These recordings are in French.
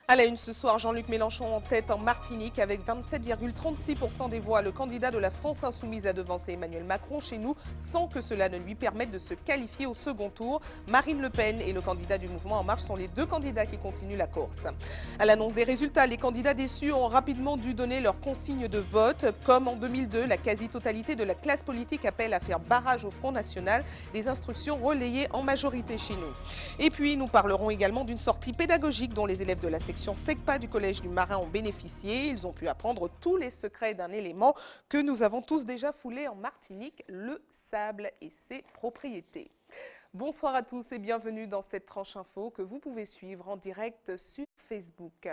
À la une ce soir, Jean-Luc Mélenchon en tête en Martinique avec 27,36% des voix. Le candidat de la France insoumise a devancé Emmanuel Macron chez nous sans que cela ne lui permette de se qualifier au second tour. Marine Le Pen et le candidat du mouvement En Marche sont les deux candidats qui continuent la course. À l'annonce des résultats, les candidats déçus ont rapidement dû donner leur consigne de vote. Comme en 2002, la quasi-totalité de la classe politique appelle à faire barrage au Front National. Des instructions relayées en majorité chez nous. Et puis, nous parlerons également d'une sortie pédagogique dont les élèves de la section SECPA du Collège du Marin ont bénéficié. Ils ont pu apprendre tous les secrets d'un élément que nous avons tous déjà foulé en Martinique, le sable et ses propriétés. Bonsoir à tous et bienvenue dans cette tranche info que vous pouvez suivre en direct sur Facebook.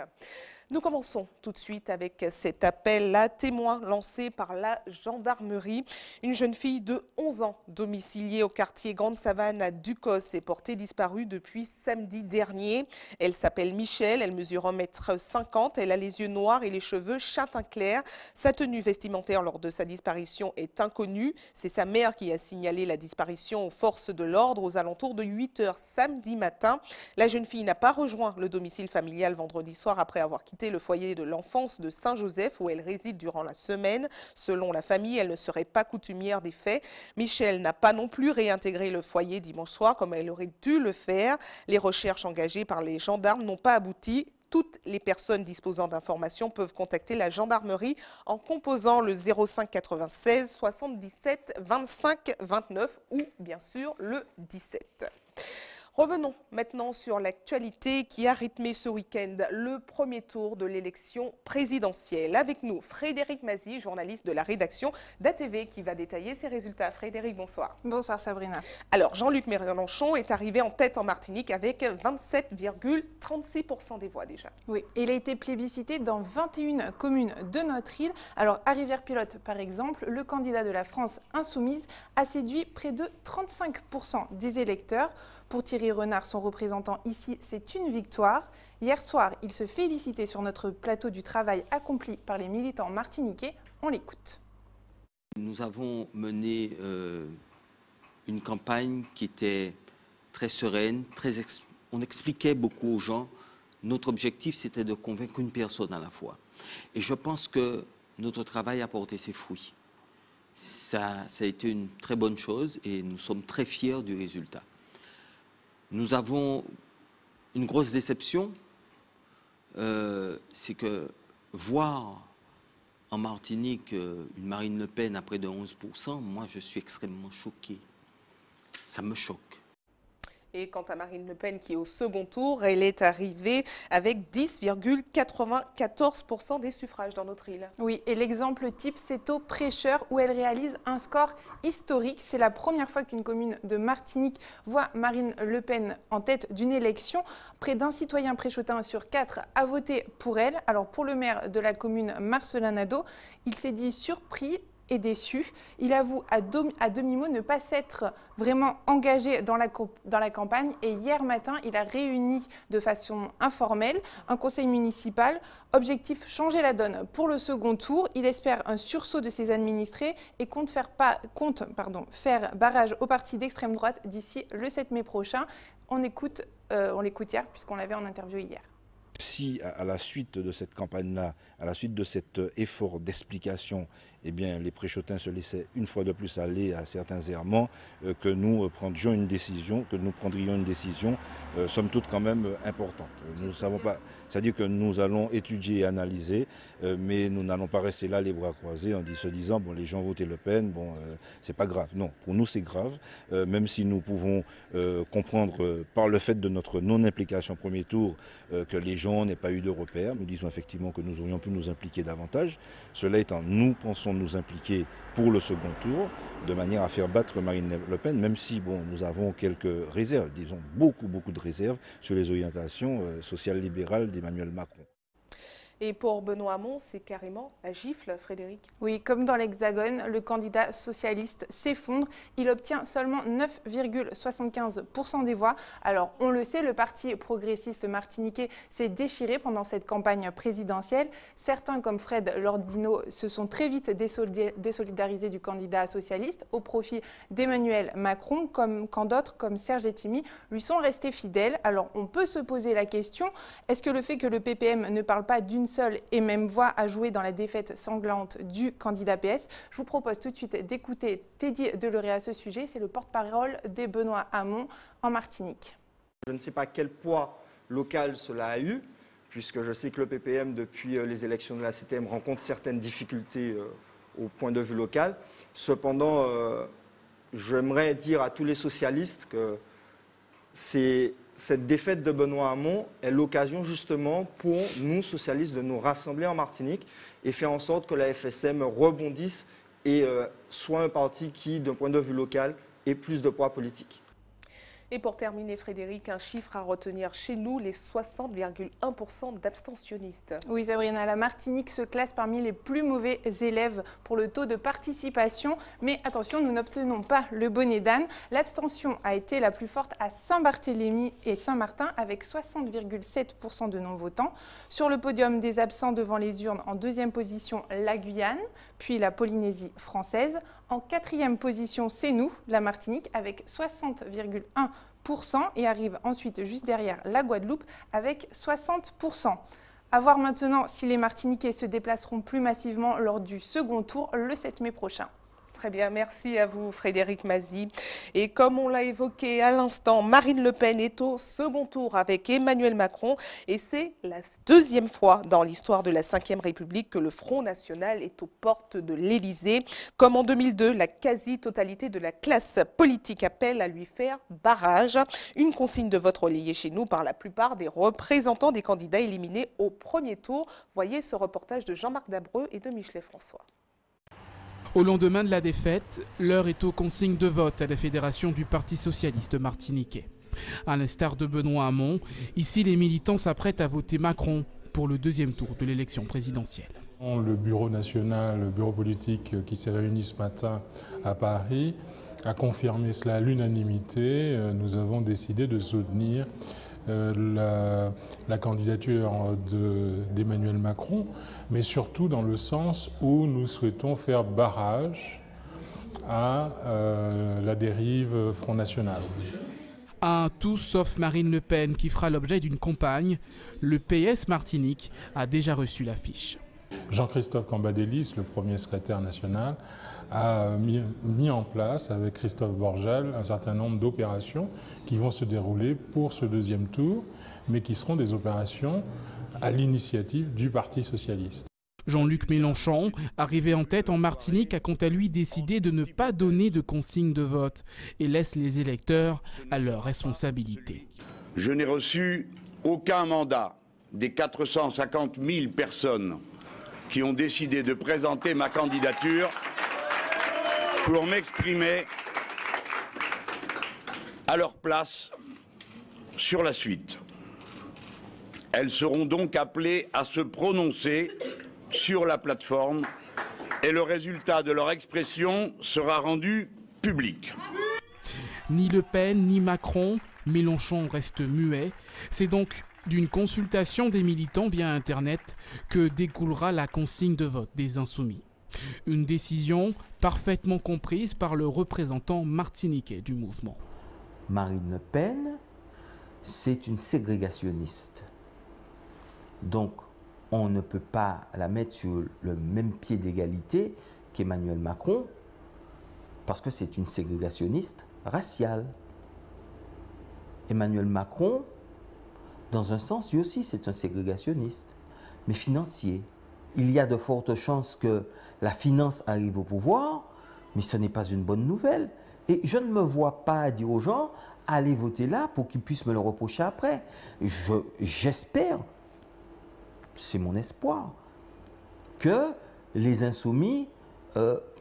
Nous commençons tout de suite avec cet appel à témoins lancé par la gendarmerie. Une jeune fille de 11 ans domiciliée au quartier Grande Savane à Ducos est portée disparue depuis samedi dernier. Elle s'appelle Michel, elle mesure 1,50 m, elle a les yeux noirs et les cheveux châtain clair. Sa tenue vestimentaire lors de sa disparition est inconnue. C'est sa mère qui a signalé la disparition aux forces de l'ordre aux alentours de 8 h samedi matin. La jeune fille n'a pas rejoint le domicile familial vendredi soir après avoir quitté le foyer de l'enfance de Saint-Joseph où elle réside durant la semaine. Selon la famille, elle ne serait pas coutumière des faits. Michel n'a pas non plus réintégré le foyer dimanche soir comme elle aurait dû le faire. Les recherches engagées par les gendarmes n'ont pas abouti. Toutes les personnes disposant d'informations peuvent contacter la gendarmerie en composant le 05 96 77 25 29 ou bien sûr le 17. Revenons maintenant sur l'actualité qui a rythmé ce week-end, le premier tour de l'élection présidentielle. Avec nous, Frédéric Mazy, journaliste de la rédaction d'ATV, qui va détailler ses résultats. Frédéric, bonsoir. Bonsoir Sabrina. Alors, Jean-Luc Mélenchon est arrivé en tête en Martinique avec 27,36% des voix déjà. Oui, il a été plébiscité dans 21 communes de notre île. Alors, à Rivière-Pilote, par exemple, le candidat de la France insoumise a séduit près de 35% des électeurs. Pour Thierry Renard, son représentant ici, c'est une victoire. Hier soir, il se félicitait sur notre plateau du travail accompli par les militants martiniquais. On l'écoute. Nous avons mené une campagne qui était très sereine, on expliquait beaucoup aux gens. Notre objectif, c'était de convaincre une personne à la fois. Et je pense que notre travail a porté ses fruits. Ça a été une très bonne chose et nous sommes très fiers du résultat. Nous avons une grosse déception, c'est que voir en Martinique une Marine Le Pen à près de 11%, moi je suis extrêmement choqué. Ça me choque. Et quant à Marine Le Pen qui est au second tour, elle est arrivée avec 10,94% des suffrages dans notre île. Oui, et l'exemple type, c'est au Prêcheur où elle réalise un score historique. C'est la première fois qu'une commune de Martinique voit Marine Le Pen en tête d'une élection. Près d'un citoyen préchotin sur 4 a voté pour elle. Alors pour le maire de la commune, Marcelin Nadeau, il s'est dit surpris et déçu. Il avoue à demi-mot ne pas s'être vraiment engagé dans la campagne et hier matin, il a réuni de façon informelle un conseil municipal. Objectif, changer la donne pour le second tour. Il espère un sursaut de ses administrés et compte faire barrage au parti d'extrême droite d'ici le 7 mai prochain. On l'écoute hier puisqu'on l'avait en interview hier. Si à la suite de cette campagne-là, à la suite de cet effort d'explication, eh bien, les Préchotins se laissaient une fois de plus aller à certains errements, que nous prendrions une décision, somme toute quand même importante. Nous ne savons pas, c'est-à-dire que nous allons étudier et analyser, mais nous n'allons pas rester là les bras croisés en se disant bon, les gens votaient Le Pen, bon, c'est pas grave. Non, pour nous c'est grave, même si nous pouvons comprendre par le fait de notre non-implication au premier tour que les gens n'aient pas eu de repères. Nous disons effectivement que nous aurions pu nous impliquer davantage. Cela étant, nous pensons nous impliquer pour le second tour, de manière à faire battre Marine Le Pen, même si bon, nous avons quelques réserves, disons beaucoup de réserves sur les orientations sociales libérales d'Emmanuel Macron. Et pour Benoît Hamon, c'est carrément la gifle, Frédéric. Oui, comme dans l'Hexagone, le candidat socialiste s'effondre. Il obtient seulement 9,75% des voix. Alors, on le sait, le parti progressiste martiniquais s'est déchiré pendant cette campagne présidentielle. Certains, comme Fred Lordino, se sont très vite désolidarisés du candidat socialiste au profit d'Emmanuel Macron, quand d'autres, comme Serge Letchimy, lui sont restés fidèles. Alors, on peut se poser la question, est-ce que le fait que le PPM ne parle pas d'une seule et même voix a joué dans la défaite sanglante du candidat PS? Je vous propose tout de suite d'écouter Teddy Deloré à ce sujet. C'est le porte-parole de Benoît Hamon en Martinique. Je ne sais pas quel poids local cela a eu, puisque je sais que le PPM, depuis les élections de la CTM, rencontre certaines difficultés au point de vue local. Cependant, j'aimerais dire à tous les socialistes que cette défaite de Benoît Hamon est l'occasion justement pour nous, socialistes, de nous rassembler en Martinique et faire en sorte que la FSM rebondisse et soit un parti qui, d'un point de vue local, ait plus de poids politique. Et pour terminer, Frédéric, un chiffre à retenir chez nous, les 60,1% d'abstentionnistes. Oui, Sabrina, la Martinique se classe parmi les plus mauvais élèves pour le taux de participation. Mais attention, nous n'obtenons pas le bonnet d'âne. L'abstention a été la plus forte à Saint-Barthélemy et Saint-Martin avec 60,7% de non-votants. Sur le podium des absents devant les urnes, en deuxième position, la Guyane, puis la Polynésie française. En quatrième position, c'est nous, la Martinique, avec 60,1% et arrive ensuite juste derrière la Guadeloupe avec 60%. À voir maintenant si les Martiniquais se déplaceront plus massivement lors du second tour le 7 mai prochain. Très bien, merci à vous Frédéric Mazy. Et comme on l'a évoqué à l'instant, Marine Le Pen est au second tour avec Emmanuel Macron. Et c'est la deuxième fois dans l'histoire de la Ve République que le Front National est aux portes de l'Élysée. Comme en 2002, la quasi-totalité de la classe politique appelle à lui faire barrage. Une consigne de vote relayée chez nous par la plupart des représentants des candidats éliminés au premier tour. Voyez ce reportage de Jean-Marc Dabreux et de Michelet François. Au lendemain de la défaite, l'heure est aux consignes de vote à la Fédération du Parti socialiste martiniquais. À l'instar de Benoît Hamon, ici les militants s'apprêtent à voter Macron pour le deuxième tour de l'élection présidentielle. Le bureau national, le bureau politique qui s'est réuni ce matin à Paris a confirmé cela à l'unanimité. Nous avons décidé de soutenir la candidature d'Emmanuel Macron, mais surtout dans le sens où nous souhaitons faire barrage à la dérive Front National. Un tout sauf Marine Le Pen qui fera l'objet d'une campagne. Le PS Martinique a déjà reçu l'affiche. Jean-Christophe Cambadélis, le premier secrétaire national, a mis en place avec Christophe Borjal un certain nombre d'opérations qui vont se dérouler pour ce deuxième tour, mais qui seront des opérations à l'initiative du Parti socialiste. Jean-Luc Mélenchon, arrivé en tête en Martinique, a quant à lui décidé de ne pas donner de consigne de vote et laisse les électeurs à leur responsabilité. Je n'ai reçu aucun mandat des 450 000 personnes qui ont décidé de présenter ma candidature pour m'exprimer à leur place sur la suite. Elles seront donc appelées à se prononcer sur la plateforme et le résultat de leur expression sera rendu public. Ni Le Pen ni Macron, Mélenchon reste muet. C'est donc d'une consultation des militants via Internet que découlera la consigne de vote des Insoumis. Une décision parfaitement comprise par le représentant martiniquais du mouvement. Marine Le Pen, c'est une ségrégationniste. Donc, on ne peut pas la mettre sur le même pied d'égalité qu'Emmanuel Macron, parce que c'est une ségrégationniste raciale. Emmanuel Macron, dans un sens, lui aussi, c'est un ségrégationniste, mais financier. Il y a de fortes chances que la finance arrive au pouvoir, mais ce n'est pas une bonne nouvelle. Et je ne me vois pas dire aux gens, allez voter là pour qu'ils puissent me le reprocher après. J'espère, c'est mon espoir, que les Insoumis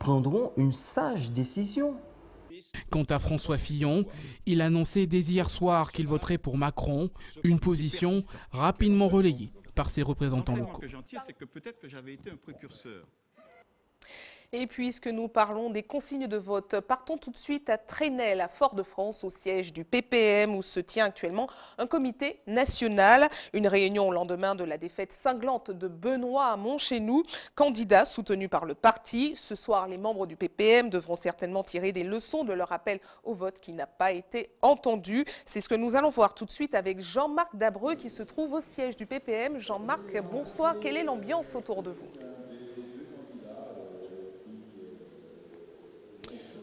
prendront une sage décision. Quant à François Fillon, il annonçait dès hier soir qu'il voterait pour Macron, une position rapidement relayée par ses représentants locaux. Que j'en tire, c'est que peut-être que j'avais été un précurseur. Et puisque nous parlons des consignes de vote, partons tout de suite à Trenel, à Fort-de-France, au siège du PPM, où se tient actuellement un comité national. Une réunion au lendemain de la défaite cinglante de Benoît Hamon chez nous, candidat soutenu par le parti. Ce soir, les membres du PPM devront certainement tirer des leçons de leur appel au vote qui n'a pas été entendu. C'est ce que nous allons voir tout de suite avec Jean-Marc Dabreux qui se trouve au siège du PPM. Jean-Marc, bonsoir. Quelle est l'ambiance autour de vous ?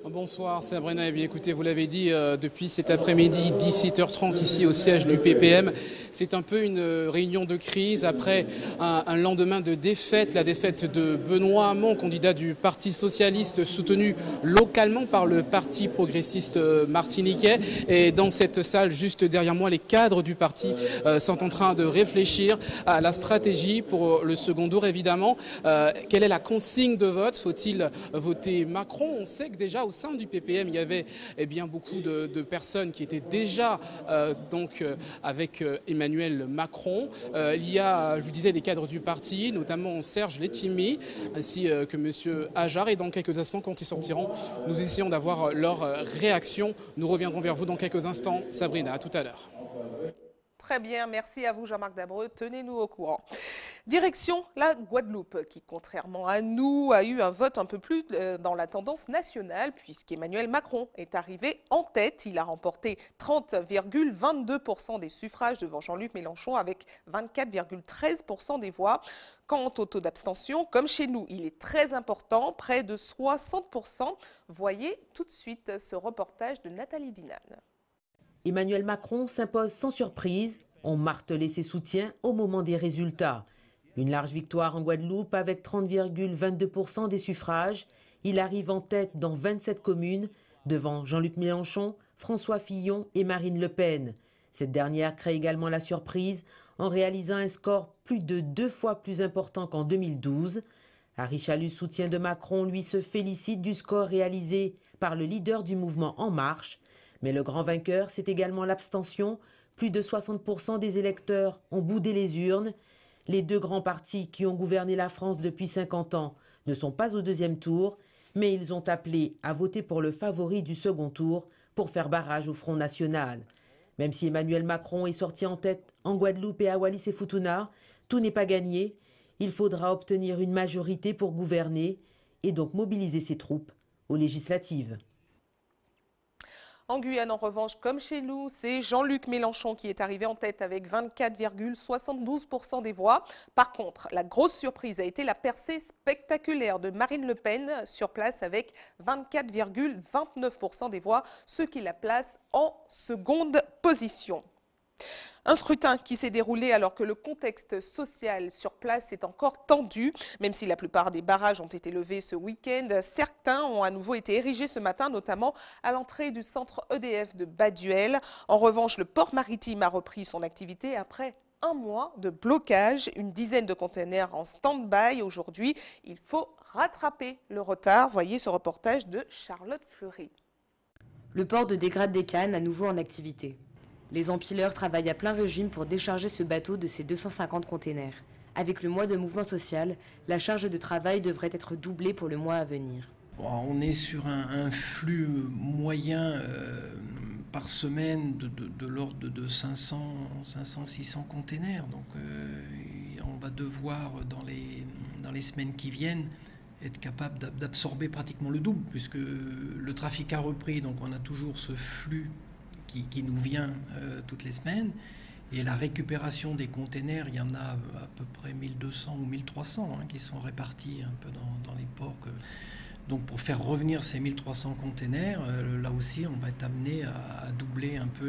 Bonsoir Sabrina, et bien écoutez, vous l'avez dit, depuis cet après-midi, 17h30 ici au siège du PPM, c'est un peu une réunion de crise après un lendemain de défaite, la défaite de Benoît Hamon, candidat du Parti Socialiste soutenu localement par le Parti Progressiste martiniquais. Et dans cette salle, juste derrière moi, les cadres du parti sont en train de réfléchir à la stratégie pour le second tour, évidemment. Quelle est la consigne de vote? Faut-il voter Macron? On sait que déjà au sein du PPM, il y avait beaucoup de personnes qui étaient déjà avec Emmanuel Macron. Il y a, je vous disais, des cadres du parti, notamment Serge Letchimy, ainsi que M. Ajar. Et dans quelques instants, quand ils sortiront, nous essayons d'avoir leur réaction. Nous reviendrons vers vous dans quelques instants. Sabrina, à tout à l'heure. Très bien, merci à vous Jean-Marc Dabreux, tenez-nous au courant. Direction la Guadeloupe qui, contrairement à nous, a eu un vote un peu plus dans la tendance nationale puisqu'Emmanuel Macron est arrivé en tête. Il a remporté 30,22% des suffrages devant Jean-Luc Mélenchon avec 24,13% des voix. Quant au taux d'abstention, comme chez nous, il est très important, près de 60%. Voyez tout de suite ce reportage de Nathalie Dinan. Emmanuel Macron s'impose sans surprise. On martelait ses soutiens au moment des résultats. Une large victoire en Guadeloupe avec 30,22% des suffrages. Il arrive en tête dans 27 communes, devant Jean-Luc Mélenchon, François Fillon et Marine Le Pen. Cette dernière crée également la surprise en réalisant un score plus de 2 fois plus important qu'en 2012. Harry Chalus, soutien de Macron, lui se félicite du score réalisé par le leader du mouvement En Marche. Mais le grand vainqueur, c'est également l'abstention. Plus de 60% des électeurs ont boudé les urnes. Les deux grands partis qui ont gouverné la France depuis 50 ans ne sont pas au deuxième tour, mais ils ont appelé à voter pour le favori du second tour pour faire barrage au Front National. Même si Emmanuel Macron est sorti en tête en Guadeloupe et à Wallis-et-Futuna, tout n'est pas gagné. Il faudra obtenir une majorité pour gouverner et donc mobiliser ses troupes aux législatives. En Guyane, en revanche, comme chez nous, c'est Jean-Luc Mélenchon qui est arrivé en tête avec 24,72% des voix. Par contre, la grosse surprise a été la percée spectaculaire de Marine Le Pen sur place avec 24,29% des voix, ce qui la place en seconde position. Un scrutin qui s'est déroulé alors que le contexte social sur place est encore tendu. Même si la plupart des barrages ont été levés ce week-end, certains ont à nouveau été érigés ce matin, notamment à l'entrée du centre EDF de Baduel. En revanche, le port maritime a repris son activité après un mois de blocage. Une dizaine de containers en stand-by aujourd'hui. Il faut rattraper le retard. Voyez ce reportage de Charlotte Fleury. Le port de Dégrade-des-Cannes à nouveau en activité. Les empileurs travaillent à plein régime pour décharger ce bateau de ses 250 containers. Avec le mois de mouvement social, la charge de travail devrait être doublée pour le mois à venir. On est sur un flux moyen par semaine de l'ordre de 500-600 containers. Donc on va devoir, dans les semaines qui viennent, être capable d'absorber pratiquement le double, puisque le trafic a repris, donc on a toujours ce flux qui nous vient toutes les semaines. Et la récupération des containers, il y en a à peu près 1200 ou 1300 qui sont répartis un peu dans les ports. Donc pour faire revenir ces 1300 containers, là aussi on va être amené à doubler un peu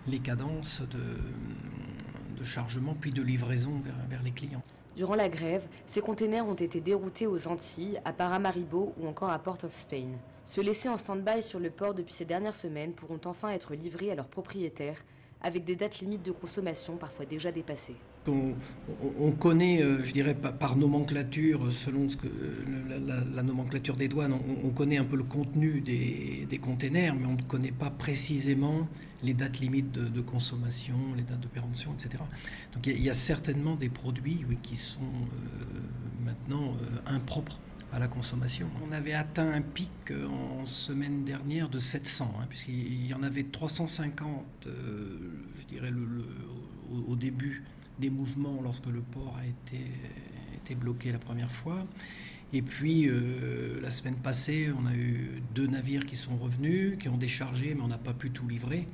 les cadences de chargement puis de livraison vers les clients. Durant la grève, ces containers ont été déroutés aux Antilles, à Paramaribo ou encore à Port of Spain. Ceux laissés en stand-by sur le port depuis ces dernières semaines pourront enfin être livrés à leurs propriétaires, avec des dates limites de consommation parfois déjà dépassées. On connaît, je dirais par nomenclature, selon la nomenclature des douanes, on connaît un peu le contenu des containers, mais on ne connaît pas précisément les dates limites de consommation, les dates de péremption, etc. Donc il y a certainement des produits qui sont maintenant impropres à la consommation. On avait atteint un pic en semaine dernière de 700, puisqu'il y en avait 350, je dirais, au début des mouvements lorsque le port a été bloqué la première fois. Et puis, la semaine passée, on a eu 2 navires qui sont revenus, qui ont déchargé, mais on n'a pas pu tout livrer.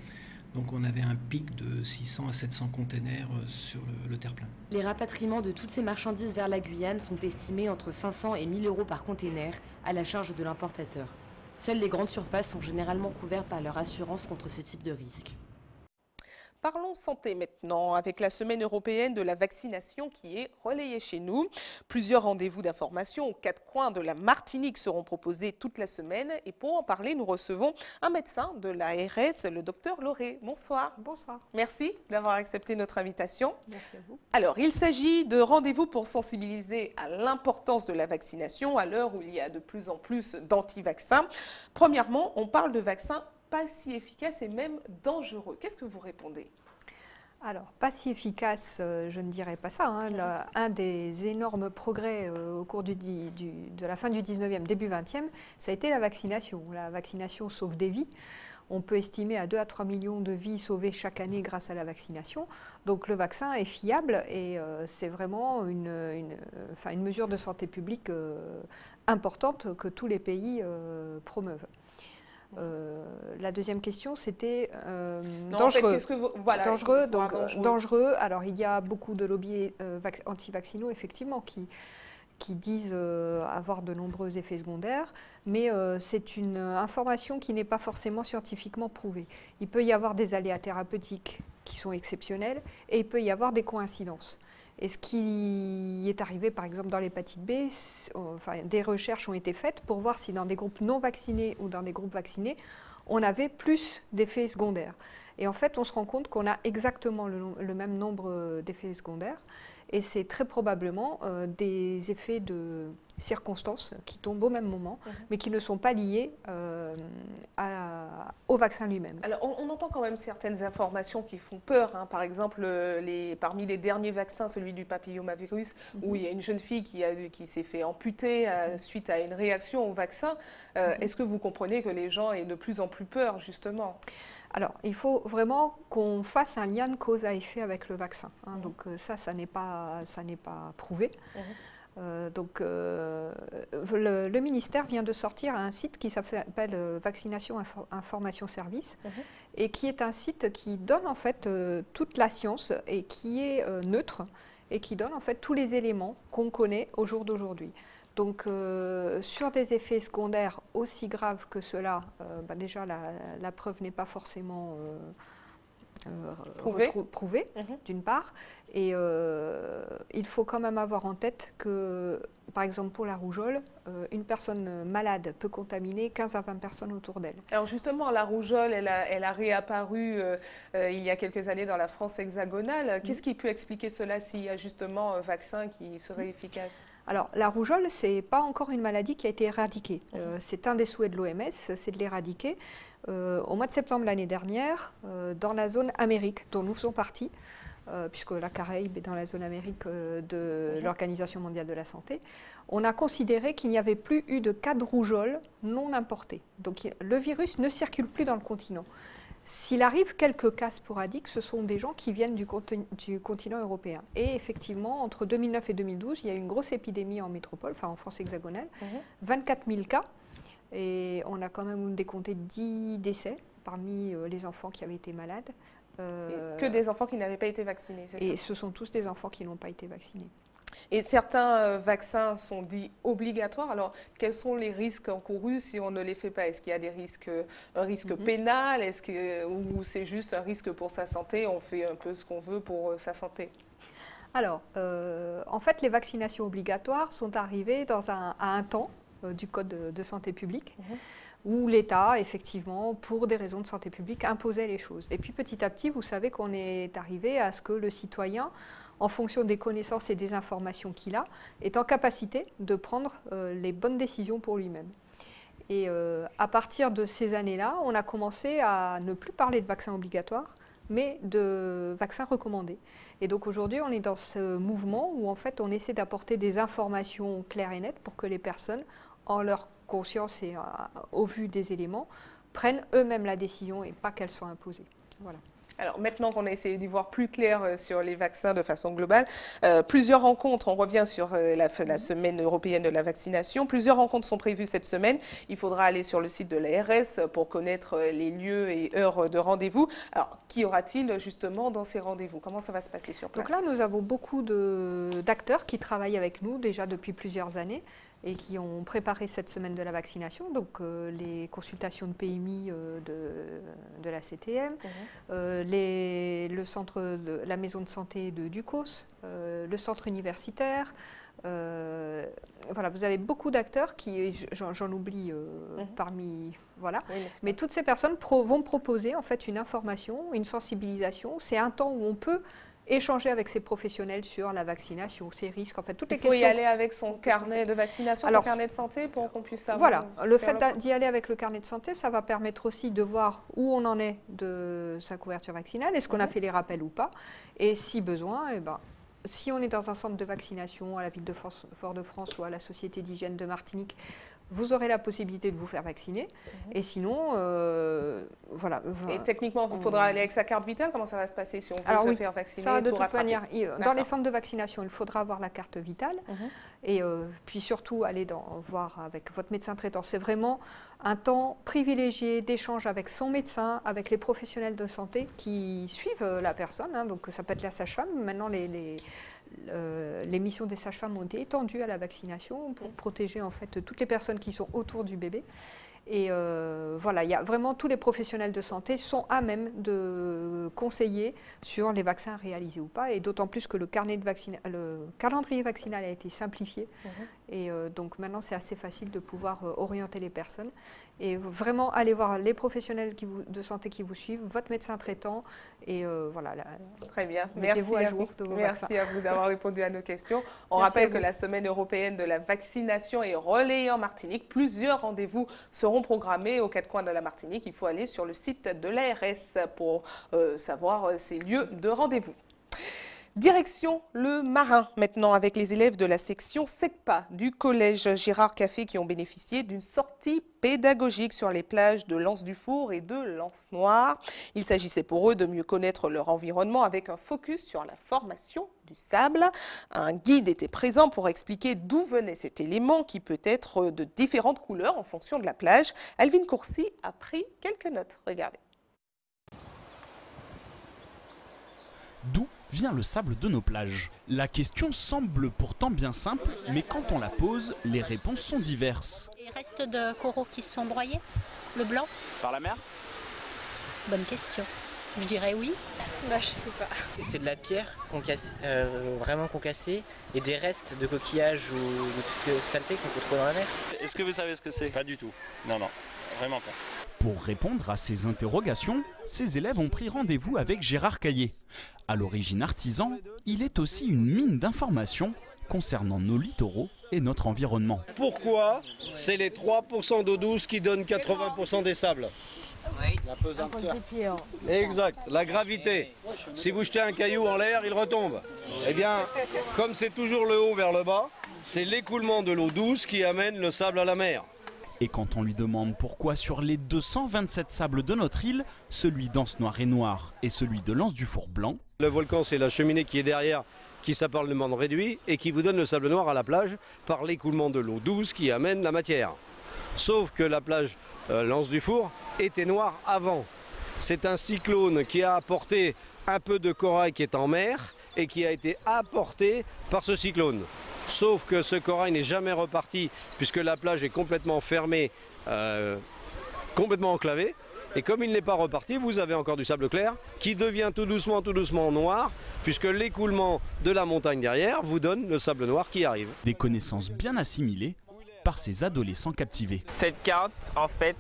Donc on avait un pic de 600 à 700 containers sur le terre-plein. Les rapatriements de toutes ces marchandises vers la Guyane sont estimés entre 500 et 1000 euros par container à la charge de l'importateur. Seules les grandes surfaces sont généralement couvertes par leur assurance contre ce type de risque. Parlons santé maintenant, avec la semaine européenne de la vaccination qui est relayée chez nous. Plusieurs rendez-vous d'information aux 4 coins de la Martinique seront proposés toute la semaine. Et pour en parler, nous recevons un médecin de l'ARS, le docteur Lauré. Bonsoir. Bonsoir. Merci d'avoir accepté notre invitation. Merci à vous. Alors, il s'agit de rendez-vous pour sensibiliser à l'importance de la vaccination à l'heure où il y a de plus en plus d'anti-vaccins. Premièrement, on parle de vaccins pas si efficace et même dangereux. Qu'est-ce que vous répondez? Alors, pas si efficace, je ne dirais pas ça. Un des énormes progrès au cours de la fin du 19e, début 20e, ça a été la vaccination. La vaccination sauve des vies. On peut estimer à 2 à 3 millions de vies sauvées chaque année grâce à la vaccination. Donc le vaccin est fiable et c'est vraiment une mesure de santé publique importante que tous les pays promeuvent. La deuxième question, c'était dangereux. Dangereux. Alors, il y a beaucoup de lobbies anti-vaccinaux, effectivement, qui disent avoir de nombreux effets secondaires, mais c'est une information qui n'est pas forcément scientifiquement prouvée. Il peut y avoir des aléas thérapeutiques qui sont exceptionnels et il peut y avoir des coïncidences. Et ce qui est arrivé, par exemple, dans l'hépatite B, des recherches ont été faites pour voir si dans des groupes non vaccinés ou dans des groupes vaccinés, on avait plus d'effets secondaires. Et en fait, on se rend compte qu'on a exactement le même nombre d'effets secondaires. Et c'est très probablement des effets de circonstances qui tombent au même moment, mais qui ne sont pas liés au vaccin lui-même. Alors, on entend quand même certaines informations qui font peur. Par exemple, parmi les derniers vaccins, celui du papillomavirus, où il y a une jeune fille qui s'est fait amputer suite à une réaction au vaccin. Est-ce que vous comprenez que les gens aient de plus en plus peur, justement ? Alors, il faut vraiment qu'on fasse un lien de cause à effet avec le vaccin. Donc ça n'est pas prouvé. Le ministère vient de sortir un site qui s'appelle Vaccination Information Service et qui est un site qui donne en fait toute la science et qui est neutre et qui donne en fait tous les éléments qu'on connaît au jour d'aujourd'hui. Donc, sur des effets secondaires aussi graves que cela, déjà la preuve n'est pas forcément prouvée, d'une part. Et il faut quand même avoir en tête que, par exemple, pour la rougeole, une personne malade peut contaminer 15 à 20 personnes autour d'elle. Alors justement, la rougeole, elle a réapparu il y a quelques années dans la France hexagonale. Qu'est-ce qui peut expliquer cela s'il y a justement un vaccin qui serait efficace ? Alors, la rougeole, ce n'est pas encore une maladie qui a été éradiquée. C'est un des souhaits de l'OMS, c'est de l'éradiquer. Au mois de septembre l'année dernière, dans la zone Amérique, dont nous faisons partie, puisque la Caraïbe est dans la zone Amérique de l'Organisation mondiale de la santé, on a considéré qu'il n'y avait plus eu de cas de rougeole non importés. Donc, le virus ne circule plus dans le continent. S'il arrive quelques cas sporadiques, ce sont des gens qui viennent du continent européen. Et effectivement, entre 2009 et 2012, il y a eu une grosse épidémie en métropole, enfin en France hexagonale, 24 000 cas. Et on a quand même décompté 10 décès parmi les enfants qui avaient été malades. Que des enfants qui n'avaient pas été vaccinés, c'est ça ? Et ce sont tous des enfants qui n'ont pas été vaccinés. Et certains vaccins sont dits obligatoires. Alors, quels sont les risques encourus si on ne les fait pas? Est-ce qu'il y a un risque pénal? Ou c'est juste un risque pour sa santé? On fait un peu ce qu'on veut pour sa santé? Alors, en fait, les vaccinations obligatoires sont arrivées à un temps du Code de santé publique, où l'État, effectivement, pour des raisons de santé publique, imposait les choses. Et puis petit à petit, vous savez qu'on est arrivé à ce que le citoyen, en fonction des connaissances et des informations qu'il a, est en capacité de prendre les bonnes décisions pour lui-même. Et à partir de ces années-là, on a commencé à ne plus parler de vaccins obligatoires, mais de vaccins recommandés. Et donc aujourd'hui, on est dans ce mouvement où en fait, on essaie d'apporter des informations claires et nettes pour que les personnes, en leur conscience et au vu des éléments, prennent eux-mêmes la décision et pas qu'elle soit imposée. Voilà. Alors maintenant qu'on a essayé d'y voir plus clair sur les vaccins de façon globale, plusieurs rencontres, on revient sur la semaine européenne de la vaccination, plusieurs rencontres sont prévues cette semaine. Il faudra aller sur le site de l'ARS pour connaître les lieux et heures de rendez-vous. Alors, qui aura-t-il justement dans ces rendez-vous? Comment ça va se passer sur place? Donc là, nous avons beaucoup d'acteurs qui travaillent avec nous déjà depuis plusieurs années et qui ont préparé cette semaine de la vaccination, donc les consultations de PMI de la CTM, le centre de la maison de santé de Ducos, le centre universitaire. Voilà, vous avez beaucoup d'acteurs qui, j'en oublie parmi, voilà, oui, mais toutes ces personnes vont proposer en fait une information, une sensibilisation. C'est un temps où on peut échanger avec ces professionnels sur la vaccination, ses risques, en fait, toutes les questions. Il faut y aller avec son carnet de vaccination, son carnet de santé pour qu'on puisse savoir. Voilà, le fait d'y aller avec le carnet de santé, ça va permettre aussi de voir où on en est de sa couverture vaccinale, est-ce qu'on a fait les rappels ou pas, et si besoin, eh ben, si on est dans un centre de vaccination à la ville de Fort-de-France ou à la Société d'hygiène de Martinique, vous aurez la possibilité de vous faire vacciner. Et sinon, voilà. Et techniquement, il faudra aller avec sa carte vitale. Comment ça va se passer si on veut se faire vacciner? Ça, de toute manière, dans les centres de vaccination, il faudra avoir la carte vitale. Et puis surtout, aller voir avec votre médecin traitant. C'est vraiment un temps privilégié d'échange avec son médecin, avec les professionnels de santé qui suivent la personne. Hein. Donc ça peut être la sage-femme. Maintenant, les missions des sages-femmes ont été étendues à la vaccination pour protéger en fait toutes les personnes qui sont autour du bébé. Et voilà, il y a vraiment tous les professionnels de santé sont à même de conseiller sur les vaccins réalisés ou pas, et d'autant plus que le calendrier vaccinal a été simplifié. Et donc maintenant, c'est assez facile de pouvoir orienter les personnes. Et vraiment, aller voir les professionnels de santé qui vous suivent, votre médecin traitant. Et voilà. Très bien. Merci à vous. Merci à vous d'avoir répondu à nos questions. On rappelle que la semaine européenne de la vaccination est relayée en Martinique. Plusieurs rendez-vous seront programmés aux quatre coins de la Martinique. Il faut aller sur le site de l'ARS pour savoir ces lieux de rendez-vous. Direction le Marin maintenant avec les élèves de la section SECPA du collège Gérard Café qui ont bénéficié d'une sortie pédagogique sur les plages de l'Anse-du-Four et de l'Anse-Noire. Il s'agissait pour eux de mieux connaître leur environnement avec un focus sur la formation du sable. Un guide était présent pour expliquer d'où venait cet élément qui peut être de différentes couleurs en fonction de la plage. Alvin Courcy a pris quelques notes. Regardez. D'où vient le sable de nos plages? La question semble pourtant bien simple, mais quand on la pose, les réponses sont diverses. Les restes de coraux qui se sont broyés, le blanc? Par la mer? Bonne question. Je dirais oui. Bah je sais pas. C'est de la pierre vraiment concassée et des restes de coquillages ou de tout ce que saleté qu'on peut trouver dans la mer. Est-ce que vous savez ce que c'est? Pas du tout. Non, vraiment pas. Pour répondre à ces interrogations, ces élèves ont pris rendez-vous avec Gérard Caillé. À l'origine artisan, il est aussi une mine d'informations concernant nos littoraux et notre environnement. Pourquoi c'est les 3% d'eau douce qui donnent 80% des sables? Oui. La pesanteur. Exact, la gravité. Si vous jetez un caillou en l'air, il retombe. Eh bien, comme c'est toujours le haut vers le bas, c'est l'écoulement de l'eau douce qui amène le sable à la mer. Et quand on lui demande pourquoi sur les 227 sables de notre île, celui d'Anse-Noire et Noire et celui de l'Anse-du-Four blanc. Le volcan, c'est la cheminée qui est derrière, qui s'appelle le membre réduit et qui vous donne le sable noir à la plage par l'écoulement de l'eau douce qui amène la matière. Sauf que la plage l'Anse-du-Four était noire avant. C'est un cyclone qui a apporté un peu de corail qui est en mer et qui a été apporté par ce cyclone. Sauf que ce corail n'est jamais reparti puisque la plage est complètement fermée, complètement enclavée. Et comme il n'est pas reparti, vous avez encore du sable clair qui devient tout doucement noir puisque l'écoulement de la montagne derrière vous donne le sable noir qui arrive. Des connaissances bien assimilées par ces adolescents captivés. Cette carte, en fait,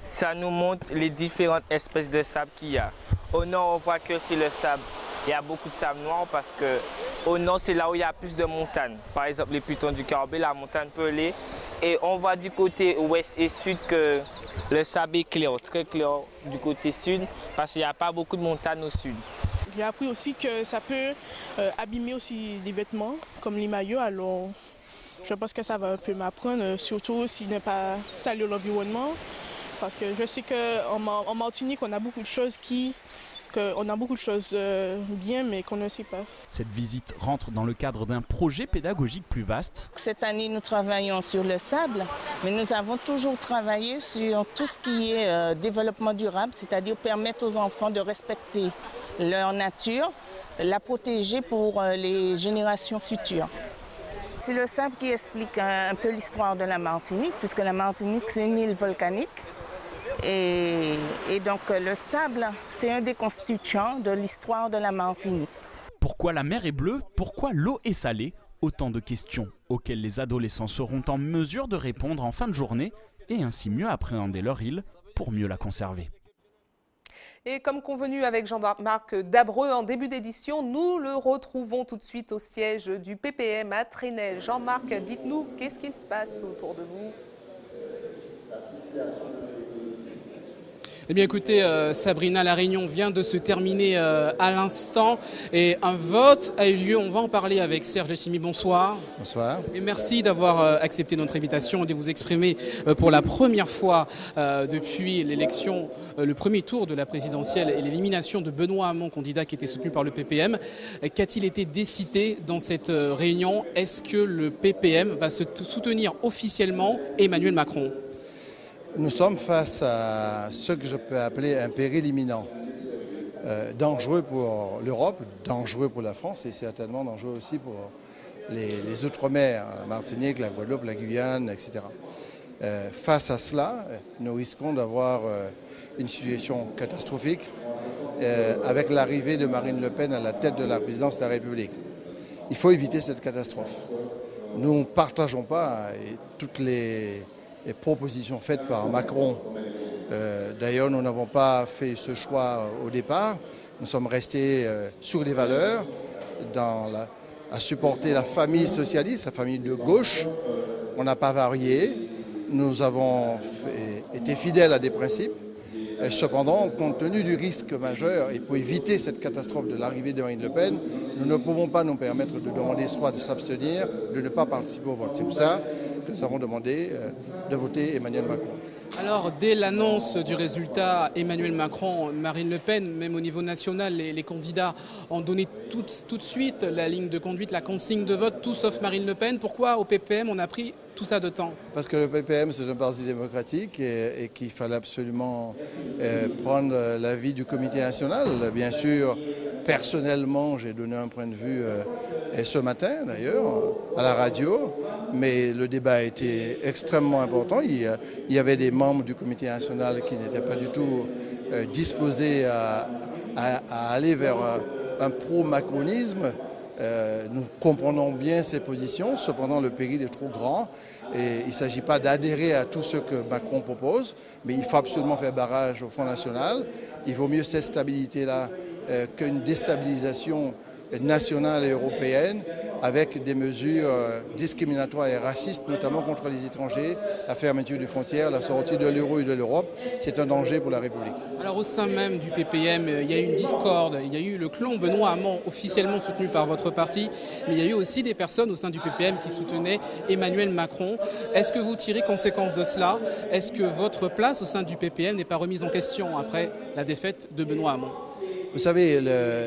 ça nous montre les différentes espèces de sable qu'il y a. Au nord, on voit que c'est le sable il y a beaucoup de sable noir parce qu'au nord, c'est là où il y a plus de montagnes. Par exemple, les pitons du Carbet, la montagne Pelée. Et on voit du côté ouest et sud que le sable est clair, très clair du côté sud, parce qu'il n'y a pas beaucoup de montagnes au sud. J'ai appris aussi que ça peut abîmer aussi des vêtements, comme les maillots. Alors, je pense que ça va un peu m'apprendre, surtout s'il n'est pas salir l'environnement. Parce que je sais qu'en Martinique, on a beaucoup de choses bien, mais qu'on ne sait pas. Cette visite rentre dans le cadre d'un projet pédagogique plus vaste. Cette année, nous travaillons sur le sable, mais nous avons toujours travaillé sur tout ce qui est développement durable, c'est-à-dire permettre aux enfants de respecter leur nature, la protéger pour les générations futures. C'est le sable qui explique un peu l'histoire de la Martinique, puisque la Martinique, c'est une île volcanique. Et donc le sable, c'est un des constituants de l'histoire de la Martinique. Pourquoi la mer est bleue? Pourquoi l'eau est salée? Autant de questions auxquelles les adolescents seront en mesure de répondre en fin de journée et ainsi mieux appréhender leur île pour mieux la conserver. Et comme convenu avec Jean-Marc Dabreux en début d'édition, nous le retrouvons tout de suite au siège du PPM à Trenel. Jean-Marc, dites-nous, qu'est-ce qu'il se passe autour de vous? Eh bien écoutez, Sabrina, la réunion vient de se terminer à l'instant et un vote a eu lieu. On va en parler avec Serge Letchimy. Bonsoir. Bonsoir. Et merci d'avoir accepté notre invitation et de vous exprimer pour la première fois depuis l'élection, le premier tour de la présidentielle et l'élimination de Benoît Hamon, candidat qui était soutenu par le PPM. Qu'a-t-il été décidé dans cette réunion? Est-ce que le PPM va soutenir officiellement Emmanuel Macron? Nous sommes face à ce que je peux appeler un péril imminent. Dangereux pour l'Europe, dangereux pour la France et certainement dangereux aussi pour les Outre-mer, la Martinique, la Guadeloupe, la Guyane, etc. Face à cela, nous risquons d'avoir une situation catastrophique avec l'arrivée de Marine Le Pen à la tête de la présidence de la République. Il faut éviter cette catastrophe. Nous ne partageons pas toutes les propositions faites par Macron. D'ailleurs, nous n'avons pas fait ce choix au départ. Nous sommes restés sur les valeurs, à supporter la famille socialiste, la famille de gauche. On n'a pas varié. Nous avons été fidèles à des principes. Et cependant, compte tenu du risque majeur et pour éviter cette catastrophe de l'arrivée de Marine Le Pen, nous ne pouvons pas nous permettre de demander soit de s'abstenir, de ne pas participer au vote. C'est pour ça que nous avons demandé de voter Emmanuel Macron. Alors, dès l'annonce du résultat, Emmanuel Macron, Marine Le Pen, même au niveau national, les candidats ont donné tout de suite la ligne de conduite, la consigne de vote, tout sauf Marine Le Pen. Pourquoi au PPM on a pris tout ça de temps? Parce que le PPM, c'est un parti démocratique et qu'il fallait absolument prendre l'avis du comité national. Bien sûr, personnellement, j'ai donné un point de vue ce matin, d'ailleurs, à la radio, mais le débat a été extrêmement important. Il y avait des membres du comité national qui n'étaient pas du tout disposés à aller vers un pro-macronisme. Nous comprenons bien ces positions, cependant le péril est trop grand et il ne s'agit pas d'adhérer à tout ce que Macron propose, mais il faut absolument faire barrage au Front National. Il vaut mieux cette stabilité-là qu'une déstabilisation nationale et européenne avec des mesures discriminatoires et racistes, notamment contre les étrangers, la fermeture des frontières, la sortie de l'euro et de l'Europe. C'est un danger pour la République. Alors au sein même du PPM, il y a eu une discorde, il y a eu le clan Benoît Hamon officiellement soutenu par votre parti, mais il y a eu aussi des personnes au sein du PPM qui soutenaient Emmanuel Macron. Est-ce que vous tirez conséquence de cela? Est-ce que votre place au sein du PPM n'est pas remise en question après la défaite de Benoît Hamon? Vous savez,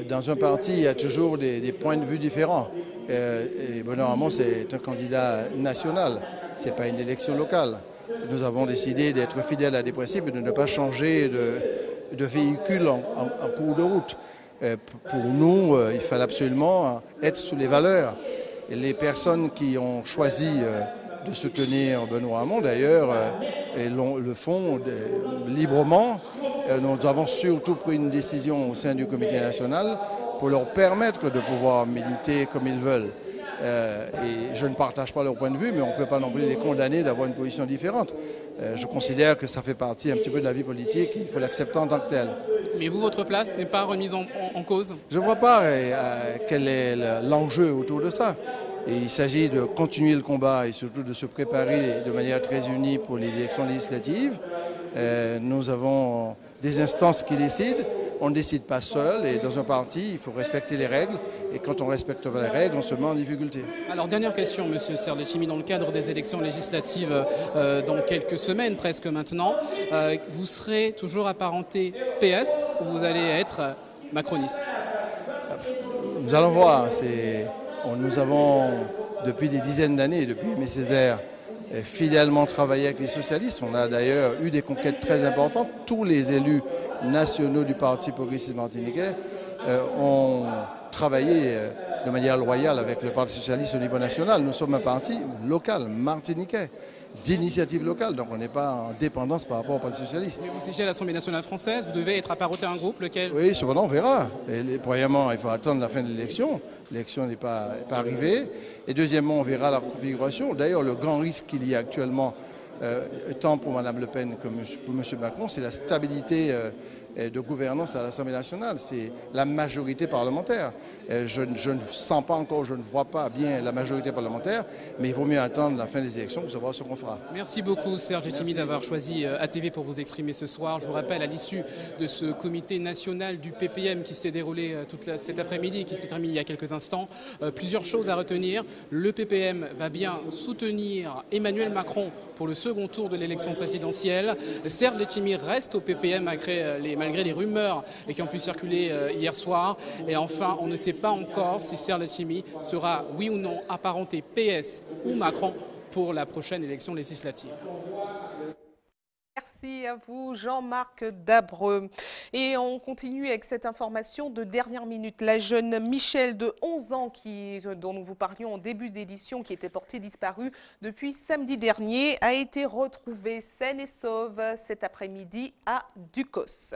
dans un parti, il y a toujours des points de vue différents. Et Benoît Hamon, c'est un candidat national, ce n'est pas une élection locale. Nous avons décidé d'être fidèles à des principes et de ne pas changer de véhicule en cours de route. Pour nous, il fallait absolument être sous les valeurs. Et les personnes qui ont choisi de soutenir Benoît Hamon, d'ailleurs, le font librement. Nous avons surtout pris une décision au sein du comité national pour leur permettre de pouvoir militer comme ils veulent. Et je ne partage pas leur point de vue, mais on ne peut pas non plus les condamner d'avoir une position différente. Je considère que ça fait partie un petit peu de la vie politique et il faut l'accepter en tant que tel. mais vous, votre place n'est pas remise en cause? Je ne vois pas quel est l'enjeu autour de ça. Et il s'agit de continuer le combat et surtout de se préparer de manière très unie pour les élections législatives. Nous avons des instances qui décident. On ne décide pas seul et dans un parti, il faut respecter les règles. Et quand on ne respecte pas les règles, on se met en difficulté. Alors, dernière question, Monsieur Serletchimy, dans le cadre des élections législatives dans quelques semaines presque maintenant, vous serez toujours apparenté PS ou vous allez être macroniste? Nous allons voir. Nous avons, depuis des dizaines d'années, depuis Aimé Césaire, fidèlement travaillé avec les socialistes. On a d'ailleurs eu des conquêtes très importantes. Tous les élus nationaux du Parti progressiste martiniquais ont travaillé de manière loyale avec le Parti socialiste au niveau national. Nous sommes un parti local, martiniquais, d'initiative locale, donc on n'est pas en dépendance par rapport au Parti socialiste. Mais vous siégez à l'Assemblée nationale française, vous devez être apparenté à un groupe, lequel? Oui, cependant on verra. Premièrement, il faut attendre la fin de l'élection. L'élection n'est pas arrivée. Et deuxièmement, on verra la configuration. D'ailleurs, le grand risque qu'il y a actuellement, tant pour Mme Le Pen que pour M. Macron, c'est la stabilité de gouvernance à l'Assemblée nationale. C'est la majorité parlementaire. Je ne sens pas encore, je ne vois pas bien la majorité parlementaire, mais il vaut mieux attendre la fin des élections pour savoir ce qu'on fera. Merci beaucoup Serletchimy d'avoir choisi ATV pour vous exprimer ce soir. Je vous rappelle, à l'issue de ce comité national du PPM qui s'est déroulé cet après-midi, qui s'est terminé il y a quelques instants, plusieurs choses à retenir. Le PPM va bien soutenir Emmanuel Macron pour le second tour de l'élection présidentielle. Serletchimy reste au PPM malgré les rumeurs qui ont pu circuler hier soir. Et enfin, on ne sait pas encore si Serletchimy sera, oui ou non, apparenté PS ou Macron pour la prochaine élection législative. Merci à vous, Jean-Marc Dabreux. Et on continue avec cette information de dernière minute. La jeune Michelle de 11 ans dont nous vous parlions en début d'édition, qui était portée disparue depuis samedi dernier, a été retrouvée saine et sauve cet après-midi à Ducos.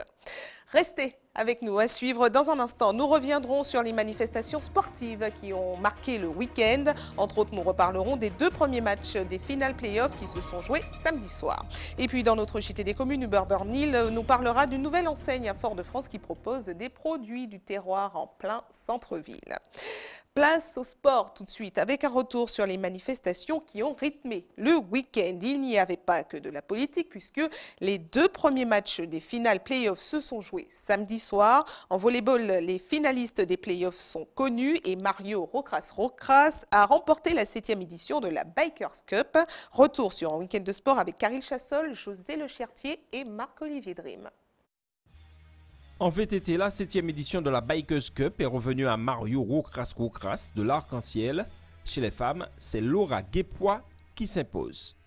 Restez avec nous à suivre. Dans un instant, nous reviendrons sur les manifestations sportives qui ont marqué le week-end. Entre autres, nous reparlerons des 2 premiers matchs des finales play-off qui se sont joués samedi soir. Et puis, dans notre JT des communes, Hubert Burnil nous parlera d'une nouvelle enseigne à Fort-de-France qui propose des produits du terroir en plein centre-ville. Place au sport tout de suite avec un retour sur les manifestations qui ont rythmé le week-end. Il n'y avait pas que de la politique puisque les 2 premiers matchs des finales play-off se sont joués samedi soir. En volleyball, les finalistes des play-offs sont connus et Mario Rocras a remporté la 7e édition de la Bikers Cup. Retour sur un week-end de sport avec Caril Chassol, José Le Chertier et Marc-Olivier Dream. En VTT, la 7e édition de la Bikers Cup est revenue à Mario Rocras de l'Arc-en-Ciel. Chez les femmes, c'est Laura Guépois qui s'impose.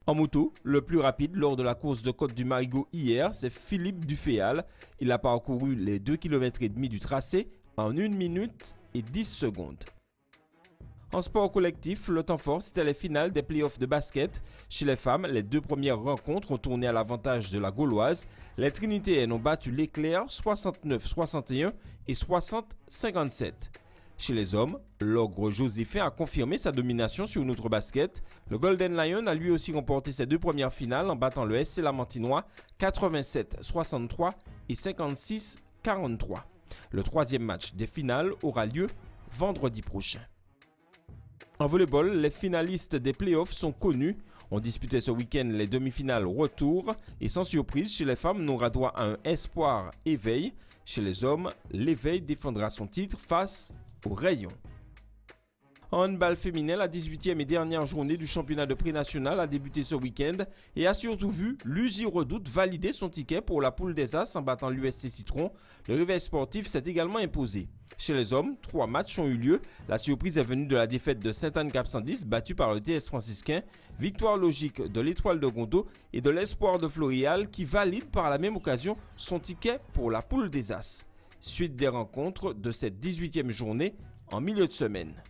En moto, le plus rapide lors de la course de Côte du Marigot hier, c'est Philippe Duféal. Il a parcouru les 2,5 km du tracé en 1 minute et 10 secondes. En sport collectif, le temps fort, c'était les finales des playoffs de basket. Chez les femmes, les 2 premières rencontres ont tourné à l'avantage de la Gauloise. Les Trinitéennes ont battu l'Éclair 69-61 et 60-57. Chez les hommes, l'ogre Joséphin a confirmé sa domination sur notre basket. Le Golden Lion a lui aussi remporté ses 2 premières finales en battant le SC Lamantinois 87-63 et 56-43. Le 3e match des finales aura lieu vendredi prochain. En volleyball, les finalistes des playoffs sont connus. On disputait ce week-end les demi-finales retour et sans surprise, chez les femmes, nous aura droit à un espoir éveil. Chez les hommes, l'éveil défendra son titre face au Rayon. En handball féminin, la 18e et dernière journée du championnat de pré-national a débuté ce week-end et a surtout vu l'UJ Redoute valider son ticket pour la poule des As en battant l'UST Citron. Le réveil sportif s'est également imposé. Chez les hommes, 3 matchs ont eu lieu. La surprise est venue de la défaite de Sainte-Anne-Cap-Saint-Dix battue par le TS franciscain, victoire logique de l'Étoile de Gondo et de l'Espoir de Floréal qui valide par la même occasion son ticket pour la poule des As. Suite des rencontres de cette 18e journée en milieu de semaine.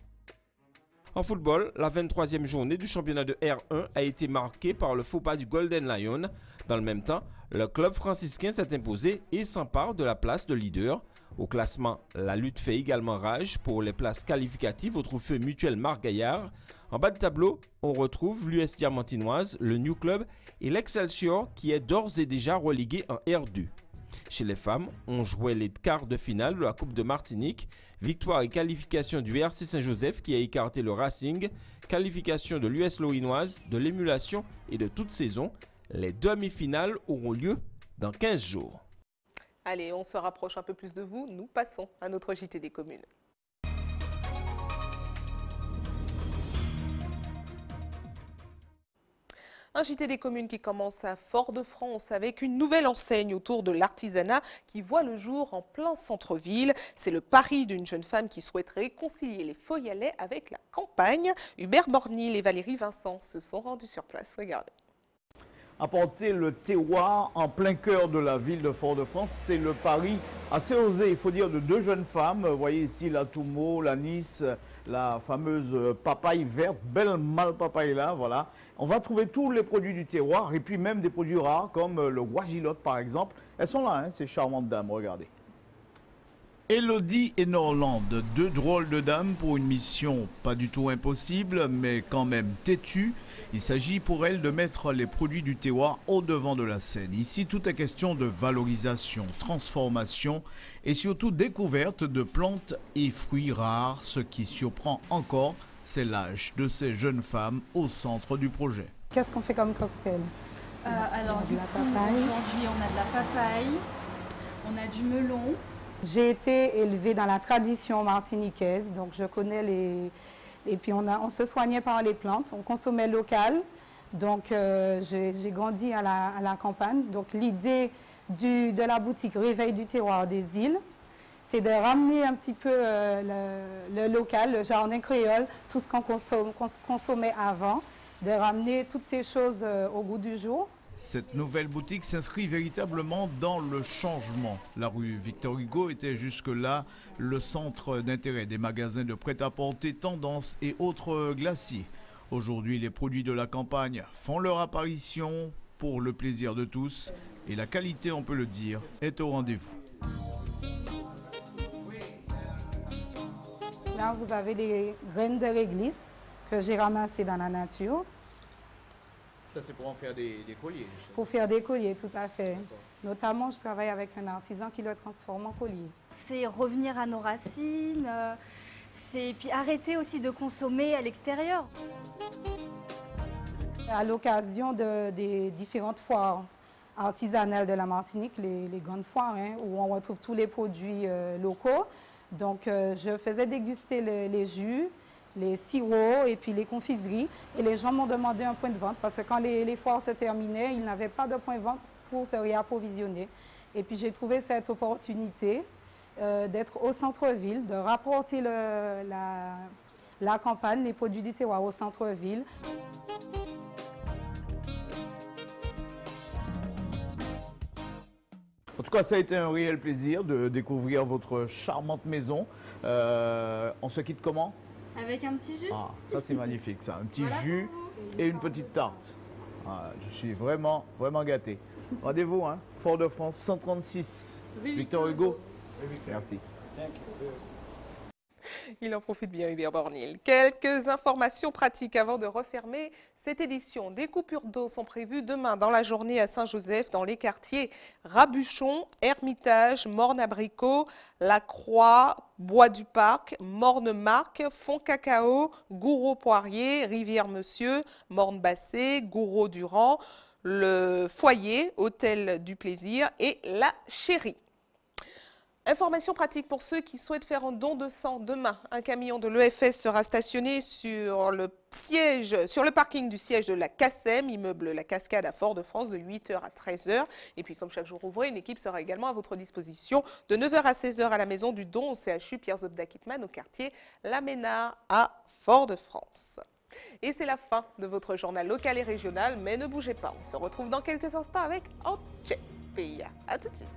En football, la 23e journée du championnat de R1 a été marquée par le faux pas du Golden Lion. Dans le même temps, le club franciscain s'est imposé et s'empare de la place de leader. Au classement, la lutte fait également rage pour les places qualificatives au trophée mutuel Marc Gaillard. En bas de tableau, on retrouve l'US Diamantinoise, le New Club et l'Excelsior qui est d'ores et déjà relégué en R2. Chez les femmes, on jouait les quarts de finale de la Coupe de Martinique. Victoire et qualification du RC Saint-Joseph qui a écarté le Racing. Qualification de l'US Lorinoise, de l'émulation et de toute saison. Les demi-finales auront lieu dans 15 jours. Allez, on se rapproche un peu plus de vous. Nous passons à notre JT des communes. Un JT des communes qui commence à Fort-de-France avec une nouvelle enseigne autour de l'artisanat qui voit le jour en plein centre-ville. C'est le pari d'une jeune femme qui souhaite réconcilier les Feuillalais avec la campagne. Hubert Bornil et Valérie Vincent se sont rendus sur place. Regardez. Apporter le terroir en plein cœur de la ville de Fort-de-France, c'est le pari assez osé, il faut dire, de deux jeunes femmes. Vous voyez ici la Toumo, la Nice, la fameuse papaye verte, belle mal papaye là, voilà. On va trouver tous les produits du terroir et puis même des produits rares comme le guajilote par exemple. Elles sont là, hein, ces charmantes dames, regardez. Elodie et Norlande, deux drôles de dames pour une mission pas du tout impossible, mais quand même têtue. Il s'agit pour elles de mettre les produits du terroir au devant de la scène. Ici, tout est question de valorisation, transformation et surtout découverte de plantes et fruits rares. Ce qui surprend encore, c'est l'âge de ces jeunes femmes au centre du projet. Qu'est-ce qu'on fait comme cocktail? Alors, du coup, aujourd'hui, on a de la papaye, on a du melon. J'ai été élevée dans la tradition martiniquaise, donc je connais les... Et puis on se soignait par les plantes, on consommait local. Donc j'ai grandi à la campagne. Donc l'idée de la boutique Réveil du terroir des îles, c'est de ramener un petit peu le local, le jardin créole, tout ce qu'on consommait avant, de ramener toutes ces choses au goût du jour. Cette nouvelle boutique s'inscrit véritablement dans le changement. La rue Victor Hugo était jusque-là le centre d'intérêt des magasins de prêt-à-porter, Tendance et autres glaciers. Aujourd'hui, les produits de la campagne font leur apparition pour le plaisir de tous et la qualité, on peut le dire, est au rendez-vous. Là, vous avez des graines de réglisse que j'ai ramassées dans la nature. Ça, c'est pour en faire des colliers. Pour faire des colliers, tout à fait. Notamment, je travaille avec un artisan qui le transforme en collier. C'est revenir à nos racines, puis arrêter aussi de consommer à l'extérieur. À l'occasion des différentes foires artisanales de la Martinique, les grandes foires, hein, où on retrouve tous les produits locaux. Donc, je faisais déguster les jus, les sirops et puis les confiseries. Et les gens m'ont demandé un point de vente parce que quand les foires se terminaient, ils n'avaient pas de point de vente pour se réapprovisionner. Et puis j'ai trouvé cette opportunité d'être au centre-ville, de rapporter la campagne, les produits du terroir au centre-ville. En tout cas, ça a été un réel plaisir de découvrir votre charmante maison. On se quitte comment ? Avec un petit jus. Ah, ça c'est magnifique, ça. Un petit jus et une petite tarte. Ah, je suis vraiment, vraiment gâté. Rendez-vous, hein, Fort-de-France 136, Victor Hugo. Merci. Il en profite bien, Hubert Bornil. Quelques informations pratiques avant de refermer cette édition. Des coupures d'eau sont prévues demain dans la journée à Saint-Joseph, dans les quartiers Rabuchon, Hermitage, Morne-Abricot, La Croix, Bois du Parc, Morne-Marc, Fond-Cacao, Gouraud-Poirier, Rivière-Monsieur, Morne-Bassé, Gouraud-Durand, le Foyer, Hôtel du Plaisir et La Chérie. Information pratique pour ceux qui souhaitent faire un don de sang. Demain, un camion de l'EFS sera stationné sur le parking du siège de la CACEM, immeuble La Cascade à Fort-de-France, de 8h à 13h. Et puis, comme chaque jour ouvré, une équipe sera également à votre disposition de 9h à 16h à la maison du don au CHU Pierre Zobda Kittmann au quartier La Ménard à Fort-de-France. Et c'est la fin de votre journal local et régional, mais ne bougez pas, on se retrouve dans quelques instants avec Anche Peya. À tout de suite.